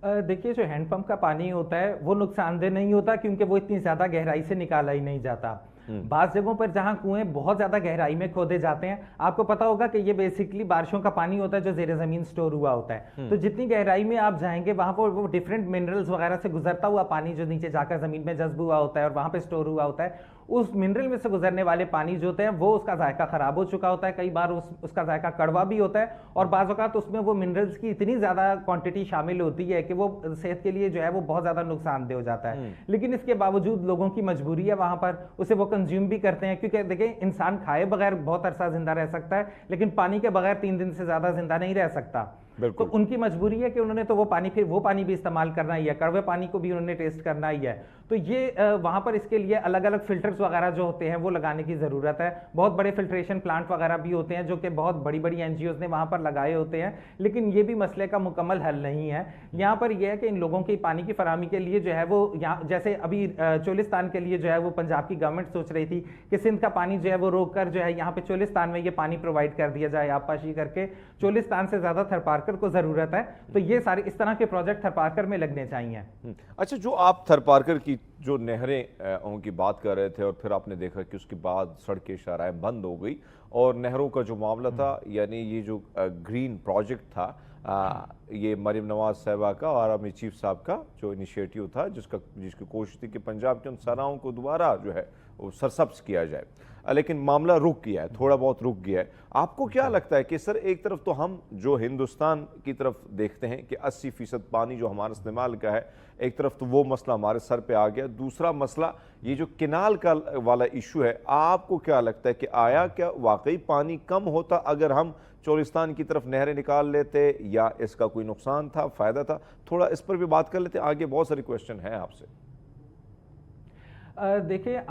देखिए, जो हैंडपंप का पानी होता है वो नुकसानदेह नहीं होता, क्योंकि वो इतनी ज़्यादा गहराई से निकाला ही नहीं जाता। बाज़ जगहों पर जहाँ कुएं बहुत ज़्यादा गहराई में खोदे जाते हैं, आपको पता होगा कि ये बेसिकली बारिशों का पानी होता है जो ज़ेरे ज़मीन स्टोर हुआ होता है। तो जितनी गहराई में आप जाएंगे वहाँ पर वो डिफरेंट मिनरल्स वगैरह से गुजरता हुआ पानी जो नीचे जाकर ज़मीन में जज्ब हुआ होता है और वहाँ पर स्टोर हुआ होता है, उस मिनरल में से गुजरने वाले पानी जो होते हैं वो उसका जायका खराब हो चुका होता है, कई बार उसका जायका कड़वा भी होता है, और बाज़ औक़ात उसमें वो मिनरल्स की इतनी ज़्यादा क्वांटिटी शामिल होती है कि वो सेहत के लिए जो है वो बहुत ज़्यादा नुकसानदेह हो जाता है। लेकिन इसके बावजूद लोगों की मजबूरी है वहाँ पर, उसे वो कंज्यूम भी करते हैं, क्योंकि देखिए, इंसान खाए बगैर बहुत अरसा जिंदा रह सकता है, लेकिन पानी के बगैर 3 दिन से ज़्यादा जिंदा नहीं रह सकता। तो उनकी मजबूरी है कि उन्होंने तो वो पानी भी इस्तेमाल करना ही है, कड़वे पानी को भी उन्होंने टेस्ट करना ही है। तो ये वहाँ पर इसके लिए अलग अलग फिल्टर्स वगैरह जो होते हैं वो लगाने की ज़रूरत है। बहुत बड़े फिल्ट्रेशन प्लांट वगैरह भी होते हैं जो कि बहुत बड़ी बड़ी एनजीओज ने वहाँ पर लगाए होते हैं, लेकिन ये भी मसले का मुकम्मल हल नहीं है। यहाँ पर यह है कि इन लोगों की पानी की फराहमी के लिए जो है वो यहाँ, जैसे अभी चोलिस्तान के लिए जो है वो पंजाब की गवर्नमेंट सोच रही थी कि सिंध का पानी जो है वो रोक कर जो है यहाँ पे चोलिस्तान में ये पानी प्रोवाइड कर दिया जाए, आबपाशी करके। चोलिस्तान से ज़्यादा थरपारकर को ज़रूरत है, तो ये सारे इस तरह के प्रोजेक्ट थरपारकर में लगने चाहिए। अच्छा, जो आप थरपारकर की जो नहरें उनकी बात कर रहे थे, और फिर आपने देखा कि उसके बाद सड़कें शराएं बंद हो गई और नहरों का जो मामला था, यानी ये जो ग्रीन प्रोजेक्ट था, ये मरीम नवाज साहबा का और आर्मी चीफ साहब का जो इनिशिएटिव था, जिसकी कोशिश थी कि पंजाब के उन सराओं को दोबारा जो है वो सरसब्ज किया जाए, लेकिन मामला रुक गया है, थोड़ा बहुत रुक गया है। आपको क्या लगता है कि सर एक तरफ तो हम जो हिंदुस्तान की तरफ देखते हैं कि 80% पानी जो हमारा इस्तेमाल का है, एक तरफ तो वो मसला हमारे सर पे आ गया, दूसरा मसला ये जो किनाल का वाला इशू है, आपको क्या लगता है कि आया क्या वाकई पानी कम होता अगर हम चोलिस्तान की तरफ नहरें निकाल लेते, या इसका कोई नुकसान था, फ़ायदा था? थोड़ा इस पर भी बात कर लेते हैं, आगे बहुत सारी क्वेश्चन है आपसे। देखिए,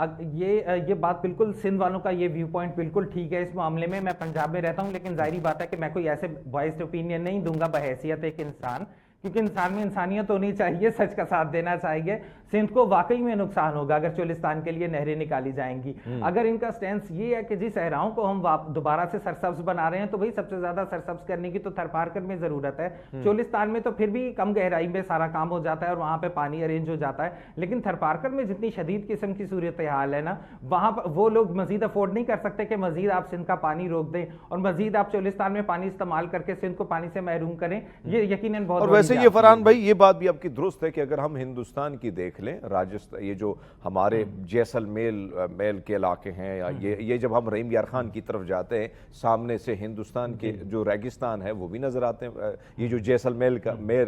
ये बात बिल्कुल सिंध वालों का ये व्यू पॉइंट बिल्कुल ठीक है इस मामले में। मैं पंजाब में रहता हूँ, लेकिन जाहिर बात है कि मैं कोई ऐसे वॉइस्ड ओपिनियन नहीं दूंगा बहैसियत एक इंसान, क्योंकि इंसान में इंसानियत होनी चाहिए, सच का साथ देना चाहिए। सिंध को वाकई में नुकसान होगा अगर चोलिस्तान के लिए नहरें निकाली जाएंगी। अगर इनका स्टैंड ये है कि जी सहराओं को हम दोबारा से सरसब्ज बना रहे हैं, तो भाई सबसे ज्यादा सरसब्ज करने की तो थरपारकर में जरूरत है। चोलिस्तान में तो फिर भी कम गहराई में सारा काम हो जाता है और वहां पे पानी अरेंज हो जाता है, लेकिन थरपारकर में जितनी शदीद किस्म की सूरत हाल है ना, वहां पर वो लोग मजीद अफोर्ड नहीं कर सकते कि मजीद आप सिंध का पानी रोक दें और मजीद आप चोलिस्तान में पानी इस्तेमाल करके सिंध को पानी से महरूम करें। ये यकीनन बहुत। और वैसे ये फरहान भाई, ये बात भी आपकी दुरुस्त है कि अगर हम हिंदुस्तान की देख लें, राजस्थान, ये जो हमारे जैसलमेर के इलाके हैं, या ये जब हम रहीम यार खान की तरफ जाते हैं, सामने से हिंदुस्तान के जो रेगिस्तान है वो भी नजर आते हैं। ये जो जैसलमेर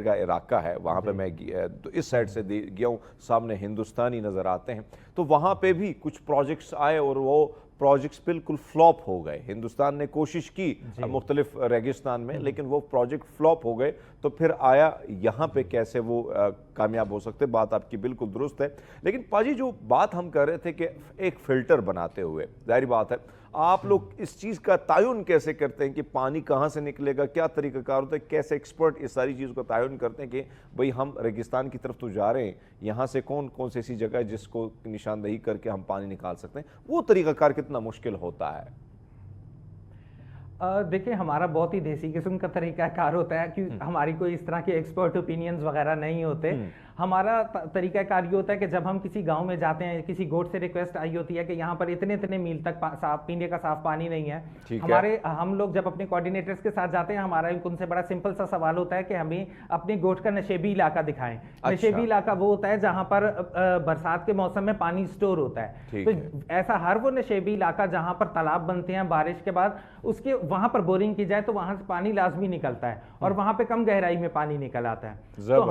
का इलाका है, वहाँ पे मैं तो इस साइड से गया हूँ, सामने हिंदुस्तानी नजर आते हैं। तो वहाँ पे भी कुछ प्रोजेक्ट्स आए और वो प्रोजेक्ट्स बिल्कुल फ्लॉप हो गए। हिंदुस्तान ने कोशिश की मुख्तलिफ रेगिस्तान में, लेकिन वो प्रोजेक्ट फ्लॉप हो गए। तो फिर आया यहाँ पे कैसे वो कामयाब हो सकते? बात आपकी बिल्कुल दुरुस्त है। लेकिन पाजी, जो बात हम कर रहे थे कि एक फिल्टर बनाते हुए, जाहिर बात है आप लोग इस चीज़ का तयन कैसे करते हैं कि पानी कहाँ से निकलेगा, क्या तरीक़ाकार होता है, कैसे एक्सपर्ट इस सारी चीज़ का तयन करते हैं कि भाई हम रेगिस्तान की तरफ तो जा रहे हैं, यहाँ से कौन कौन सी ऐसी जगह है जिसको निशानदेही करके हम पानी निकाल सकते हैं? वो तरीक़ाकार कितना मुश्किल होता है? देखिए, हमारा बहुत ही देसी किस्म का तरीक़ाकार होता है कि हमारी कोई इस तरह के एक्सपर्ट ओपिनियंस वगैरह नहीं होते। हमारा तरीक़ाकार ये होता है कि जब हम किसी गांव में जाते हैं, किसी गोट से रिक्वेस्ट आई होती है कि यहाँ पर इतने इतने मील तक साफ पीने का साफ पानी नहीं है, हम लोग जब अपने कोऑर्डिनेटर्स के साथ जाते हैं, हमारा उनसे बड़ा सिंपल सा सवाल होता है कि हमें अपने गोट का नशेबी इलाका दिखाएं। नशेबी इलाका वो होता है जहाँ पर बरसात के मौसम में पानी स्टोर होता है। तो ऐसा हर वो नशेबी इलाका जहाँ पर तालाब बनते हैं बारिश के बाद, उसके वहां पर बोरिंग की जाए तो वहां से पानी लाजमी निकलता है और वहां पे कम गहराई में पानी निकल आता है। तो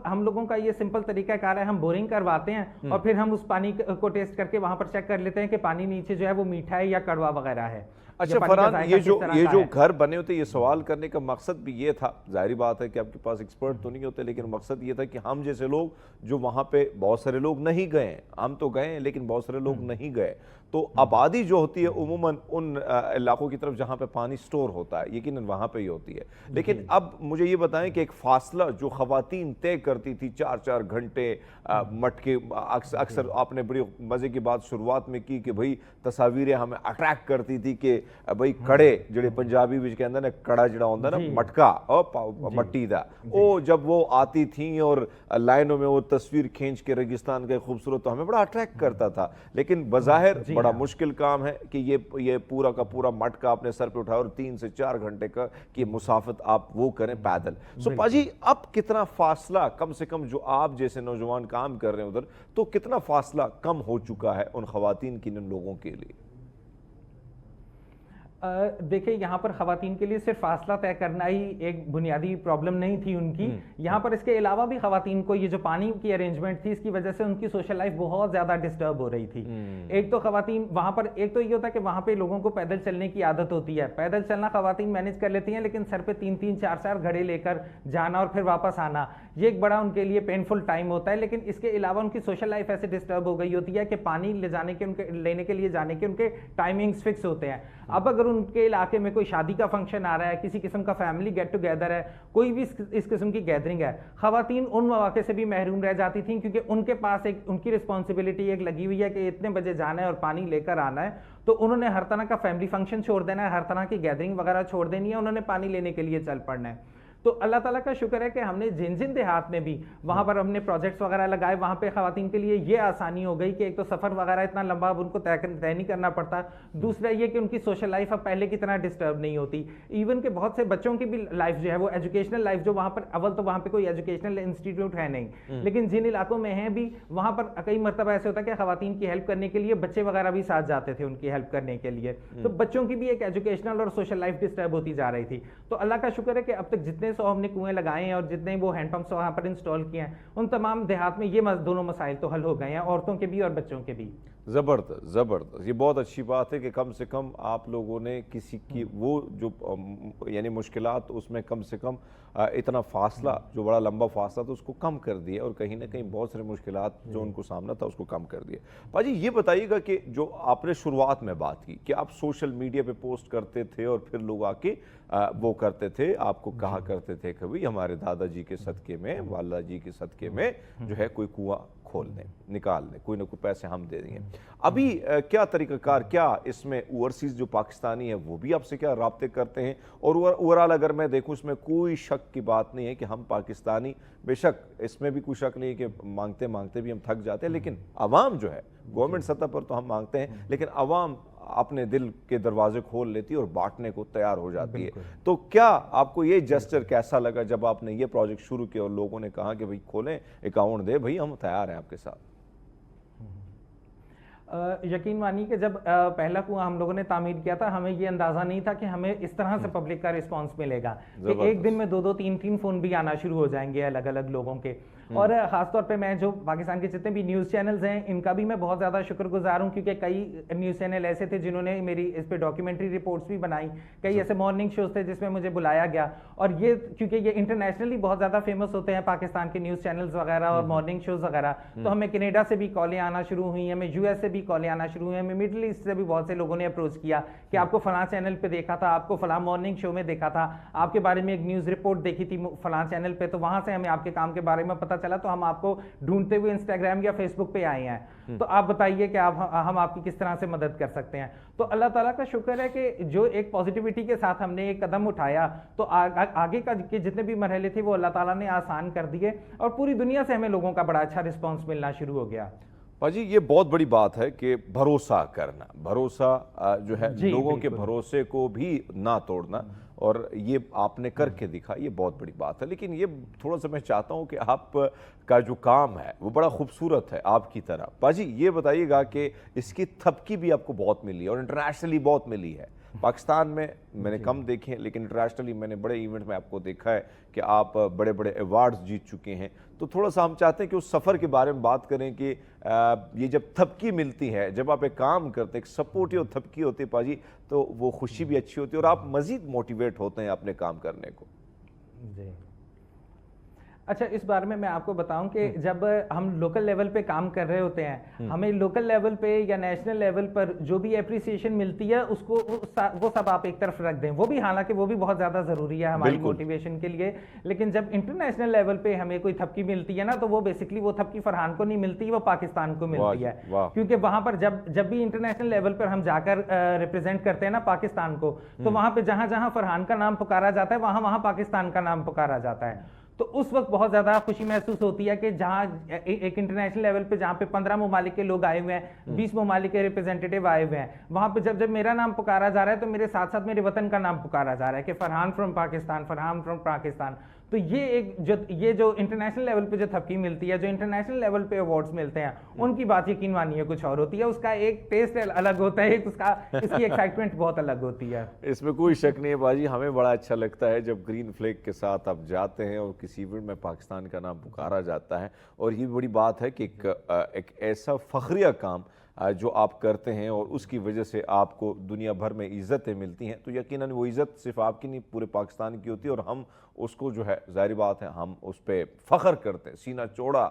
हम लोगों का ये सिंपल तरीका कार है, हम बोरिंग करवाते हैं और फिर हम उस पानी को टेस्ट करके वहां पर चेक कर लेते हैं कि पानी नीचे जो है वो मीठा है या कड़वा वगैरह है। अच्छा फरहान, ये जो घर बने होते, ये सवाल करने का मकसद भी ये था, जाहिर बात है कि आपके पास एक्सपर्ट तो नहीं होते, लेकिन मकसद ये था कि हम जैसे लोग जो वहाँ पे, बहुत सारे लोग नहीं गए, हम तो गए लेकिन बहुत सारे लोग नहीं गए, तो आबादी जो होती है उमूमन उन इलाकों की तरफ जहाँ पे पानी स्टोर होता है, यकीनन वहाँ पे ही होती है। लेकिन अब मुझे ये बताएं कि एक फासला जो ख़वातीन तय करती थी 4-4 घंटे मटके, अक्सर आपने बड़ी मज़े की बात शुरुआत में की कि भाई तस्वीरें हमें अट्रैक्ट करती थी कि भाई कड़े जिहड़े पंजाबी विच कहंदे ने, कड़ा जिहड़ा होंदा ना मटका और मट्टी दा, वो जब वो आती थी और लाइनों में वो तस्वीर खींच के रेगिस्तान के खूबसूरत, तो हमें बड़ा अट्रैक्ट करता था। लेकिन बज़ाहिर बड़ा मुश्किल काम है कि ये पूरा का पूरा मटका अपने सर पे उठाओ और 3 से 4 घंटे का की मुसाफत आप वो करें पैदल। सो पाजी, अब कितना फासला, कम से कम जो आप जैसे नौजवान काम कर रहे हैं उधर, तो कितना फासला कम हो चुका है उन खवातीन की, इन लोगों के लिए? देखिए, यहाँ पर खवातीन के लिए सिर्फ फासला तय करना ही एक बुनियादी प्रॉब्लम नहीं थी उनकी। यहाँ पर इसके अलावा भी खवातीन को ये जो पानी की अरेंजमेंट थी, इसकी वजह से उनकी सोशल लाइफ बहुत ज्यादा डिस्टर्ब हो रही थी। एक तो खवातीन वहाँ पर, एक तो ये होता है कि वहाँ पे लोगों को पैदल चलने की आदत होती है, पैदल चलना खवातीन मैनेज कर लेती हैं, लेकिन सर पे 3-3, 4-4 घड़े लेकर जाना और फिर वापस आना, ये एक बड़ा उनके लिए पेनफुल टाइम होता है। लेकिन इसके अलावा उनकी सोशल लाइफ ऐसे डिस्टर्ब हो गई होती है कि पानी लेने के लिए जाने के उनके टाइमिंग्स फिक्स होते हैं। अब अगर उनके इलाके में कोई शादी का फंक्शन आ रहा है, किसी किस्म का फैमिली गेट टुगेदर है, कोई भी इस किस्म की गैदरिंग है, खवातीन उन मौके से भी महरूम रह जाती थी, क्योंकि उनके पास एक उनकी रिस्पॉन्सिबिलिटी एक लगी हुई है कि इतने बजे जाना है और पानी लेकर आना है। तो उन्होंने हर तरह का फैमिली फंक्शन छोड़ देना है, हर तरह की गैदरिंग वगैरह छोड़ देनी है, उन्होंने पानी लेने के लिए चल पड़ना है। तो अल्लाह ताला का शुक्र है कि हमने जिन जिन देहात में भी वहां पर हमने प्रोजेक्ट्स वगैरह लगाए, वहां पे खवातीन के लिए ये आसानी हो गई कि एक तो सफर वगैरह इतना लंबा अब उनको तय नहीं करना पड़ता, दूसरा ये कि उनकी सोशल लाइफ अब पहले की तरह डिस्टर्ब नहीं होती। इवन के बहुत से बच्चों की भी लाइफ जो है वो एजुकेशनल लाइफ, जो वहां पर अव्वल तो वहां पे कोई एजुकेशनल इंस्टीट्यूट है नहीं, लेकिन जिन इलाकों में है भी वहां पर कई मरतबा ऐसे होता है कि खवातीन की हेल्प करने के लिए बच्चे वगैरह भी साथ जाते थे उनकी हेल्प करने के लिए, तो बच्चों की भी एक एजुकेशनल और सोशल लाइफ डिस्टर्ब होती जा रही थी। तो अल्लाह का शुक्र है कि अब तक जितने 100 हमने कुएं लगाए हैं और जितने वो हैंडपंप्स वहां पर इंस्टॉल किए हैं, उन तमाम देहात में ये दोनों मसाइल तो हल हो गए हैं, औरतों के भी और बच्चों के भी। ज़बरदस्त ज़बरदस्त, ये बहुत अच्छी बात है कि कम से कम आप लोगों ने किसी की वो जो यानी मुश्किलात, उसमें कम से कम इतना फासला, जो बड़ा लंबा फासला था, उसको कम कर दिया और कहीं ना कहीं बहुत सारी मुश्किलात जो उनको सामना था उसको कम कर दिया। पाजी ये बताइएगा कि जो आपने शुरुआत में बात की कि आप सोशल मीडिया पे पोस्ट करते थे और फिर लोग आके वो करते थे, आपको कहा करते थे कभी हमारे दादाजी के सदके में, वाला जी के सदके में जो है कोई कुआं खोल दें, निकाल दें, कोई ना कोई पैसे हम दे देंगे। अभी क्या तरीक़ाकार, क्या इसमें ओवरसीज़ जो पाकिस्तानी है वो भी आपसे क्या राब्ते करते हैं? और ओवरऑल अगर मैं देखूं, इसमें कोई शक की बात नहीं है कि हम पाकिस्तानी, बेशक इसमें भी कोई शक नहीं है कि मांगते मांगते भी हम थक जाते हैं, लेकिन अवाम जो है, गवर्नमेंट सतह पर तो हम मांगते हैं, लेकिन अवाम अपने दिल के दरवाजे खोल लेती है और बांटने को तैयार हो जाती है। तो क्या आपको ये जेस्चर कैसा लगा जब आपने ये प्रोजेक्ट शुरू किया और लोगों ने कहा कि भाई खोलें अकाउंट दे, भाई हम तैयार हैं आपके साथ? यकीन मानिए कि जब पहला कुआं हम लोगों ने तामीर किया था, हमें ये अंदाजा नहीं था कि हमें इस तरह से पब्लिक का रिस्पांस मिलेगा कि एक दिन में 2-2, 3-3 फोन भी आना शुरू हो जाएंगे अलग अलग लोगों के। और खासतौर पे मैं जो पाकिस्तान के जितने भी न्यूज़ चैनल्स हैं, इनका भी मैं बहुत ज़्यादा शुक्रगुजार हूँ, क्योंकि कई न्यूज़ चैनल ऐसे थे जिन्होंने मेरी इस पे डॉक्यूमेंट्री रिपोर्ट्स भी बनाई, कई ऐसे मॉर्निंग शोज थे जिसमें मुझे बुलाया गया। और ये क्योंकि ये इंटरनेशनली बहुत ज़्यादा फेमस होते हैं पाकिस्तान के न्यूज़ चैनल्स वगैरह और मॉर्निंग शोज वगैरह, तो हमें कनेडा से भी कॉलें आना शुरू हुई, हमें यूएस से भी कॉलें आना शुरू हुई, हमें मिडिल ईस्ट से भी बहुत से लोगों ने अप्रोच किया कि आपको फलां चैनल पे देखा था, आपको फलां मॉर्निंग शो में देखा था, आपके बारे में एक न्यूज़ रिपोर्ट देखी थी फलां चैनल पे, तो वहां से हमें आपके काम के बारे में पता चला, तो हम आपको ढूंढते हुए इंस्टाग्राम या फेसबुक पे आए हैं, तो आप बताइए कि हम आपकी किस तरह से मदद कर सकते हैं। तो अल्लाह ताला का शुक्र है कि जो एक पॉजिटिविटी के साथ हमने एक कदम उठाया, तो आगे का के जितने भी मरहले थे वो अल्लाह ताला ने आसान कर दिए और पूरी दुनिया से हमें लोगों का बड़ा अच्छा रिस्पॉन्स मिलना शुरू हो गया। पाजी ये बहुत बड़ी बात है कि भरोसा करना, भरोसा जो है लोगों के भरोसे को भी ना तोड़ना, और ये आपने करके दिखा, ये बहुत बड़ी बात है। लेकिन ये थोड़ा सा मैं चाहता हूँ कि आप का जो काम है वो बड़ा खूबसूरत है आपकी तरह। पाजी ये बताइएगा कि इसकी थपकी भी आपको बहुत मिली और इंटरनेशनली बहुत मिली है। पाकिस्तान में मैंने कम देखे हैं, लेकिन इंटरनेशनली मैंने बड़े इवेंट में आपको देखा है कि आप बड़े बड़े अवार्ड्स जीत चुके हैं। तो थोड़ा सा हम चाहते हैं कि उस सफ़र के बारे में बात करें कि ये जब थपकी मिलती है, जब आप एक काम करते हैं, एक सपोर्टिव थपकी होती है पाजी, तो वो खुशी भी अच्छी होती है और आप मज़ीद मोटिवेट होते हैं अपने काम करने को। जी अच्छा, इस बारे में मैं आपको बताऊं कि जब हम लोकल लेवल पे काम कर रहे होते हैं, हमें लोकल लेवल पे या नेशनल लेवल पर जो भी एप्रिसिएशन मिलती है उसको वो सब आप एक तरफ रख दें, वो भी हालांकि वो भी बहुत ज़्यादा ज़रूरी है हमारी मोटिवेशन के लिए। लेकिन जब इंटरनेशनल लेवल पे हमें कोई थपकी मिलती है ना, तो वो बेसिकली वो थपकी फरहान को नहीं मिलती, वो पाकिस्तान को मिलती है, क्योंकि वहां पर जब भी इंटरनेशनल लेवल पर हम जाकर रिप्रेजेंट करते हैं ना पाकिस्तान को, तो वहां पर जहां जहां फरहान का नाम पुकारा जाता है, वहां वहां पाकिस्तान का नाम पुकारा जाता है। तो उस वक्त बहुत ज़्यादा खुशी महसूस होती है कि जहां एक इंटरनेशनल लेवल पे जहां पे 15 ममालिक के लोग आए हुए हैं, 20 ममालिक के रिप्रेजेंटेटिव आए हुए हैं, वहां पे जब मेरा नाम पुकारा जा रहा है, तो मेरे साथ साथ मेरे वतन का नाम पुकारा जा रहा है कि फरहान फ्रॉम पाकिस्तान, फरहान फ्रॉम पाकिस्तान। तो ये जो इंटरनेशनल लेवल पे जो थपकी मिलती है, जो इंटरनेशनल लेवल पे अवार्ड्स मिलते हैं, उनकी बात यकीन मानिए कुछ और होती है, उसका एक टेस्ट अलग होता है, इसकी एक्साइटमेंट बहुत अलग होती है। इसमें कोई शक नहीं है बाजी, हमें बड़ा अच्छा लगता है जब ग्रीन फ्लैग के साथ आप जाते हैं और किसी इवेंट में पाकिस्तान का नाम पुकारा जाता है। और ये बड़ी बात है कि एक ऐसा फखरिया काम जो आप करते हैं और उसकी वजह से आपको दुनिया भर में इज़्ज़तें मिलती हैं, तो यकीनन वो इज़्ज़त सिर्फ आपकी नहीं पूरे पाकिस्तान की होती है, और हम उसको जो है ज़ाहिर बात है हम उस पर फ़ख्र करते हैं, सीना चौड़ा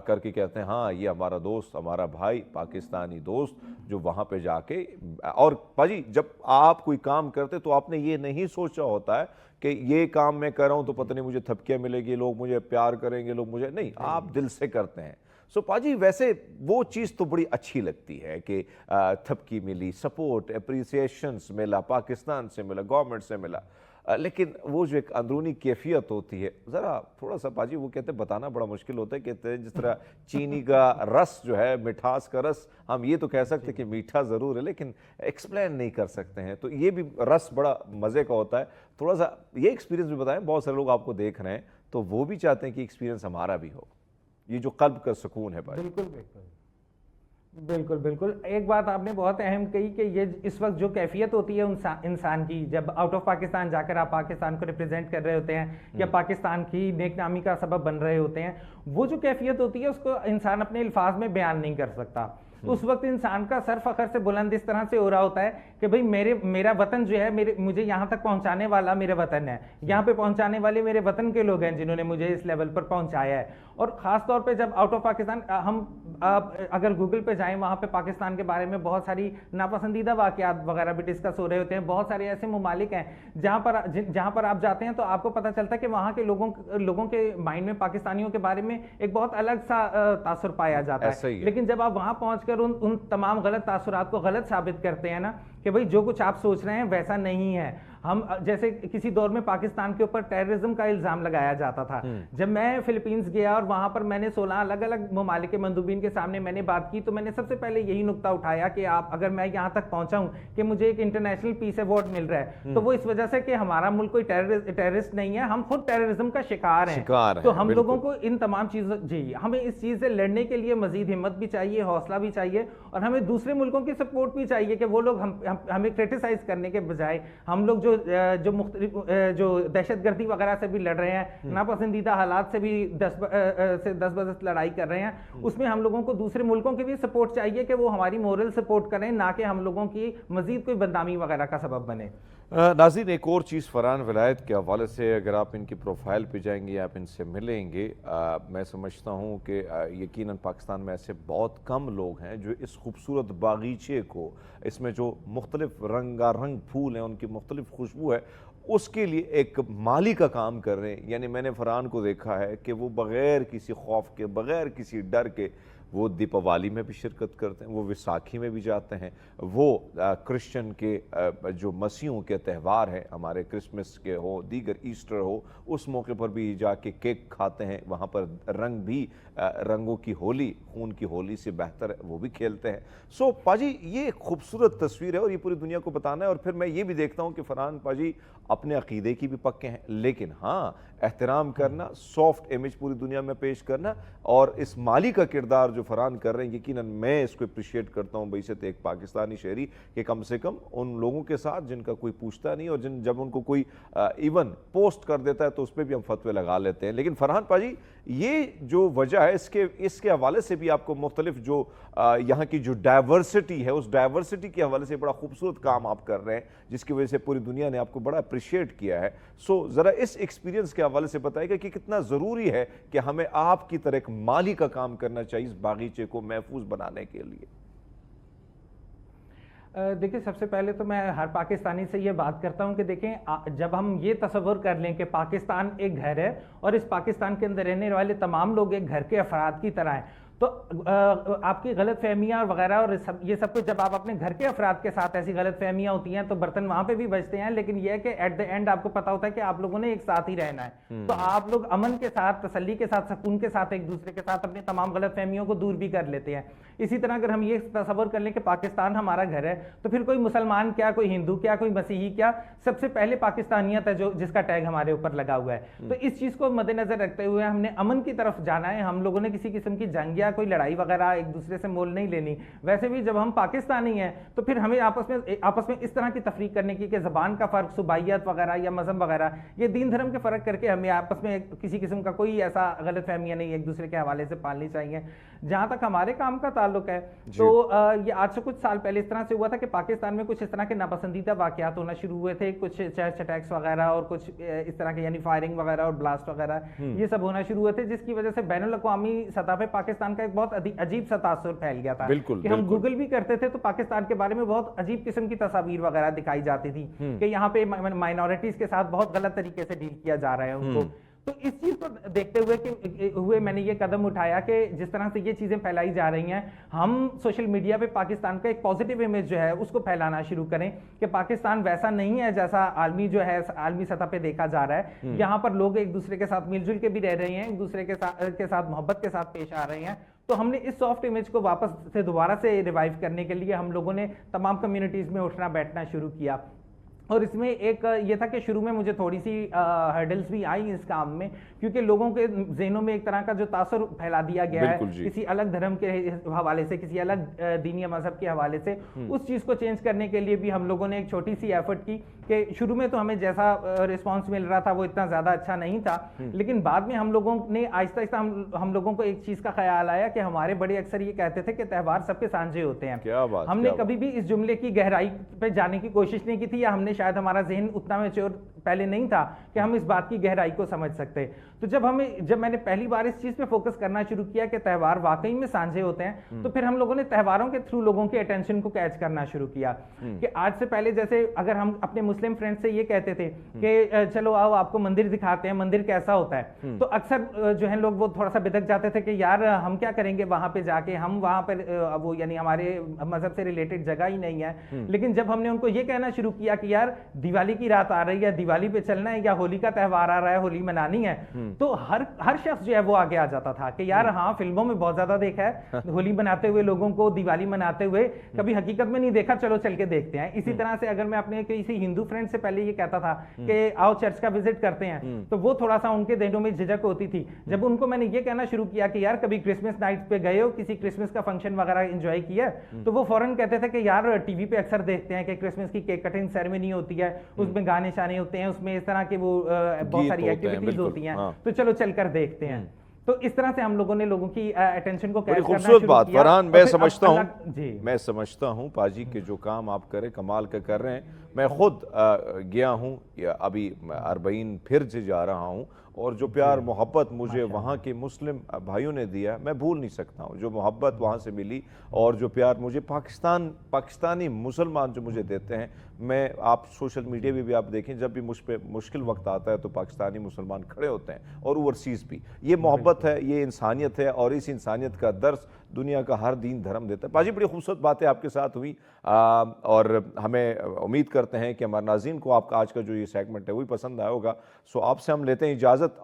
करके कहते हैं हाँ ये हमारा दोस्त, हमारा भाई, पाकिस्तानी दोस्त जो वहाँ पे जाके। और पाजी जब आप कोई काम करते तो आपने ये नहीं सोचा होता है कि ये काम मैं कर रहा हूँ तो पता नहीं मुझे थपकियाँ मिलेगी, लोग मुझे प्यार करेंगे, लोग मुझे नहीं, आप दिल से करते हैं। सो पाजी वैसे वो चीज़ तो बड़ी अच्छी लगती है कि थपकी मिली, सपोर्ट, एप्रिसिएशंस मिला, पाकिस्तान से मिला, गवर्नमेंट से मिला। लेकिन वो जो एक अंदरूनी कैफियत होती है, ज़रा थोड़ा सा पाजी वो कहते हैं बताना बड़ा मुश्किल होता है। कहते हैं जिस तरह चीनी का रस जो है, मिठास का रस, हम ये तो कह सकते हैं कि मीठा ज़रूर है लेकिन एक्सप्लेन नहीं कर सकते हैं, तो ये भी रस बड़ा मज़े का होता है। थोड़ा सा ये एक्सपीरियंस भी बताएं, बहुत सारे लोग आपको देख रहे हैं तो वो भी चाहते हैं कि एक्सपीरियंस हमारा भी हो, ये जो कल्ब का सुकून है पाजी। बिल्कुल बिल्कुल बिल्कुल बिल्कुल। एक बात आपने बहुत अहम कही कि ये इस वक्त जो कैफियत होती है इंसान की, जब आउट ऑफ पाकिस्तान जाकर आप पाकिस्तान को रिप्रेजेंट कर रहे होते हैं या पाकिस्तान की नेकनामी का सबब बन रहे होते हैं, वो जो कैफियत होती है उसको इंसान अपने अल्फाज में बयान नहीं कर सकता। उस वक्त इंसान का सर फखर से बुलंद इस तरह से हो रहा होता है कि भाई मेरा वतन जो है, मुझे यहाँ तक पहुँचाने वाला मेरे वतन है, यहाँ पे पहुँचाने वाले मेरे वतन के लोग हैं जिन्होंने मुझे इस लेवल पर पहुँचाया है। और ख़ास तौर पे जब आउट ऑफ पाकिस्तान आप अगर गूगल पे जाएं, वहाँ पे पाकिस्तान के बारे में बहुत सारी नापसंदीदा वाक़यात वगैरह भी डिस्कस हो रहे होते हैं। बहुत सारे ऐसे ममालिक हैं जहाँ पर आप जाते हैं तो आपको पता चलता है कि वहाँ के लोगों के माइंड में पाकिस्तानियों के बारे में एक बहुत अलग सा तासुर पाया जाता है। लेकिन जब आप वहाँ पहुँचकर उन तमाम गलत तासुरात को गलत साबित करते हैं ना कि भाई जो कुछ आप सोच रहे हैं वैसा नहीं है। हम जैसे किसी दौर में पाकिस्तान के ऊपर टेररिज्म का इल्जाम लगाया जाता था। जब मैं फिलीपींस गया और वहां पर मैंने 16 अलग अलग ममालिक के मंदूबीन के सामने मैंने बात की, तो मैंने सबसे पहले यही नुक्ता उठाया कि आप अगर मैं यहां तक पहुंचा हूं कि मुझे एक इंटरनेशनल पीस अवार्ड मिल रहा है, तो वो इस वजह से कि हमारा मुल्क कोई टेररिस्ट नहीं है, हम खुद टेररिज्म का शिकार हैं। तो हम लोगों को इन तमाम चीजों हमें इस चीज से लड़ने के लिए मजीद हिम्मत भी चाहिए, हौसला भी चाहिए, और हमें दूसरे मुल्कों की सपोर्ट भी चाहिए कि वो लोग हमें क्रिटिसाइज करने के बजाय हम लोग जो दहशतगर्दी वगैरह से भी लड़ रहे हैं, नापसंदीदा हालात से भी 10 बरस लड़ाई कर रहे हैं, उसमें हम लोगों को दूसरे मुल्कों की भी सपोर्ट चाहिए कि वो हमारी मोरल सपोर्ट करें, ना कि हम लोगों की मजीद कोई बदनामी वगैरह का सबब बने। नाज़रीन, एक और चीज़ फरहान विलायत के हवाले से, अगर आप इनकी प्रोफाइल पे जाएंगे, आप इनसे मिलेंगे, मैं समझता हूँ कि यकीनन पाकिस्तान में ऐसे बहुत कम लोग हैं जो इस खूबसूरत बागीचे को, इसमें जो मुख्तलिफ रंगारंग फूल हैं, उनकी मुख्तलिफ खुशबू है, उसके लिए एक माली का काम कर रहे हैं। यानी मैंने फरहान को देखा है कि वो बग़ैर किसी खौफ के, बग़ैर किसी डर के, वो दीपावली में भी शिरकत करते हैं, वो विसाखी में भी जाते हैं, वो क्रिश्चियन के जो मसीहों के त्यौहार हैं, हमारे क्रिसमस के हो, दीगर ईस्टर हो, उस मौके पर भी जाके केक खाते हैं, वहाँ पर रंग भी रंगों की होली, खून की होली से बेहतर है, वो भी खेलते हैं। सो पाजी, ये खूबसूरत तस्वीर है और ये पूरी दुनिया को बताना है। और फिर मैं ये भी देखता हूँ कि फरहान पाजी अपने अकीदे की भी पक्के हैं, लेकिन हाँ, एहतराम करना, सॉफ्ट इमेज पूरी दुनिया में पेश करना, और इस माली का किरदार जो फरहान कर रहे हैं, यकीनन मैं इसको अप्रिशिएट करता हूँ बैसियत एक पाकिस्तानी शहरी कि कम से कम उन लोगों के साथ जिनका कोई पूछता नहीं, और जब उनको कोई इवन पोस्ट कर देता है तो उस पर भी हम फतवे लगा लेते हैं। लेकिन फरहान पाजी, ये जो वजह है, इसके हवाले से भी आपको मुख्तलिफ जो यहाँ की जो डाइवर्सिटी है, उस डाइवर्सिटी के हवाले से बड़ा खूबसूरत काम आप कर रहे हैं, जिसकी वजह से पूरी दुनिया ने आपको बड़ा अप्रिशिएट किया है। सो ज़रा इस एक्सपीरियंस के हवाले से बताइएगा कि कितना ज़रूरी है कि हमें आपकी तरह एक माली का काम करना चाहिए इस बागीचे को महफूज बनाने के लिए। देखिए, सबसे पहले तो मैं हर पाकिस्तानी से ये बात करता हूँ कि देखें, जब हम ये तस्वर कर लें कि पाकिस्तान एक घर है और इस पाकिस्तान के अंदर रहने वाले तमाम लोग एक घर के अफराद की तरह हैं, तो आपकी गलत फहमियाँ वगैरह और ये सब कुछ जब आप अपने घर के अफराद के साथ ऐसी गलत फहमियाँ होती हैं तो बर्तन वहाँ पे भी बजते हैं। लेकिन यह है कि एट द एंड आपको पता होता है कि आप लोगों ने एक साथ ही रहना है, तो आप लोग अमन के साथ, तसल्ली के साथ, सुकून के साथ एक दूसरे के साथ अपनी तमाम गलत फहमियों को दूर भी कर लेते हैं। इसी तरह अगर हम ये तस्वर कर लें कि पाकिस्तान हमारा घर है, तो फिर कोई मुसलमान क्या, कोई हिंदू क्या, कोई मसीही क्या, सबसे पहले पाकिस्तानियत है जो जिसका टैग हमारे ऊपर लगा हुआ है। तो इस चीज़ को मद्देनजर रखते हुए हमने अमन की तरफ जाना है। हम लोगों ने किसी किस्म की जंग या कोई लड़ाई वगैरह एक दूसरे से मोल नहीं लेनी। वैसे भी जब हम पाकिस्तानी हैं तो फिर हमें आपस में इस तरह की तफरीक करने की कि ज़बान का फ़र्क, सुबाइयत वगैरह या मज़हब वगैरह, ये दीन धर्म के फ़र्क करके हमें आपस में किसी किस्म का कोई ऐसा गलत फहमियाँ नहीं एक दूसरे के हवाले से पालनी चाहिए। जहाँ तक हमारे काम का ताल्लुक है, तो ये आज से कुछ साल पहले इस तरह से हुआ था कि पाकिस्तान में कुछ इस तरह के नापसंदीदा वाक़यात होना शुरू हुए थे, कुछ चर्च अटैक्स वगैरह और कुछ इस तरह के यानी फायरिंग वगैरह और ब्लास्ट वगैरह, ये सब होना शुरू हुए थे, जिसकी वजह से बैनुल अक़वामी सतह पर पाकिस्तान का एक बहुत अजीब सा तासुर फैल गया था। कि हम गूगल भी करते थे तो पाकिस्तान के बारे में बहुत अजीब किस्म की तस्वीर वगैरह दिखाई जाती थी कि यहाँ पे माइनॉरिटीज के साथ बहुत गलत तरीके से डील किया जा रहा है उनको। तो इस चीज को देखते हुए मैंने ये कदम उठाया कि जिस तरह से ये चीजें फैलाई जा रही हैं, हम सोशल मीडिया पे पाकिस्तान का एक पॉजिटिव इमेज जो है उसको फैलाना शुरू करें कि पाकिस्तान वैसा नहीं है जैसा आलमी जो है आलमी सतह पे देखा जा रहा है। यहाँ पर लोग एक दूसरे के साथ मिलजुल के भी रह रहे हैं, एक दूसरे के साथ मोहब्बत के साथ पेश आ रहे हैं। तो हमने इस सॉफ्ट इमेज को वापस से दोबारा से रिवाइव करने के लिए हम लोगों ने तमाम कम्युनिटीज में उठना बैठना शुरू किया। और इसमें एक ये था कि शुरू में मुझे थोड़ी सी हर्डल्स भी आई इस काम में, क्योंकि लोगों के ज़हनों में एक तरह का जो तासुर फैला दिया गया है किसी अलग धर्म के हवाले से, किसी अलग दीनी मजहब के हवाले से, उस चीज़ को चेंज करने के लिए भी हम लोगों ने एक छोटी सी एफर्ट की कि शुरू में तो हमें जैसा रिस्पॉन्स मिल रहा था वो इतना ज़्यादा अच्छा नहीं था, लेकिन बाद में हम लोगों ने आहिस्ता आहिस्ता हम लोगों को एक चीज़ का ख्याल आया कि हमारे बड़े अक्सर ये कहते थे कि त्यौहार सबके साझे होते हैं। क्या बात, हमने कभी भी इस जुमले की गहराई पे जाने की कोशिश नहीं की थी, या हमने शायद हमारा जहन उतना मैच्योर पहले नहीं था कि हम इस बात की गहराई को समझ सकते। तो जब मैंने पहली बार इस चीज पे फोकस करना शुरू किया कि त्यौहार वाकई में साझे होते हैं, तो फिर हम लोगों ने त्योहारों के थ्रू लोगों के अटेंशन को कैच करना शुरू किया कि आज से पहले जैसे अगर हम अपने मुस्लिम फ्रेंड से ये कहते थे कि चलो आओ आपको मंदिर दिखाते हैं, मंदिर कैसा होता है, तो अक्सर जो है लोग वो थोड़ा सा बिदक जाते थे कि यार हम क्या करेंगे वहां पे जाके, हम वहां पर वो यानी हमारे मजहब से रिलेटेड जगह ही नहीं है। लेकिन जब हमने उनको ये कहना शुरू किया कि यार दिवाली की रात आ रही है, दिवाली पे चलना है, या होली का त्यौहार आ रहा है, होली मनानी है, तो हर शख्स जो है वो आगे आ जाता था कि यार हाँ फिल्मों में बहुत ज्यादा देखा है होली मनाते हुए लोगों को, दिवाली मनाते हुए, कभी हकीकत में नहीं देखा, चलो चल के देखते हैं। इसी तरह से अगर मैं अपने किसी हिंदू फ्रेंड से पहले ये कहता था कि आओ चर्च का विजिट करते हैं, तो वो थोड़ा सा उनके दिनों में झिझक होती थी। जब उनको मैंने ये कहना शुरू किया कि यार कभी क्रिसमस नाइट पे गए हो, किसी क्रिसमस का फंक्शन वगैरह एंजॉय किया, तो वो फौरन कहते थे कि यार टीवी पे अक्सर देखते हैं कि क्रिसमस की केक कटिंग सेरेमनी होती है, उसमें गाने शाने होते हैं, उसमें इस तरह के वो बहुत सारी एक्टिविटीज होती हैं, तो चलो चलकर देखते हैं। तो इस तरह से हम लोगों ने लोगों की अटेंशन को कैच करना खूबसूरत शुरू बात किया। फरहान, मैं समझता हूँ पाजी के जो काम आप करें कमाल का कर रहे हैं। मैं खुद गया हूँ, अभी अरबईन फिर से जा रहा हूँ, और जो प्यार मोहब्बत मुझे वहाँ के मुस्लिम भाइयों ने दिया मैं भूल नहीं सकता हूँ। जो मोहब्बत वहाँ से मिली और जो प्यार मुझे पाकिस्तानी मुसलमान जो मुझे देते हैं, मैं आप सोशल मीडिया भी आप देखें, जब भी मुझ पे मुश्किल वक्त आता है तो पाकिस्तानी मुसलमान खड़े होते हैं, और ओवरसीज़ भी। ये मोहब्बत है, ये इंसानियत है, और इस इंसानियत का दर्स दुनिया का हर दीन धर्म देता है। पाजी बड़ी खूबसूरत बातें आपके साथ हुई, और हमें उम्मीद करते हैं कि हमारे नाज़रीन को आपका आज का जो ये सेगमेंट है वही पसंद आया होगा। सो आपसे हम लेते हैं इजाज़त।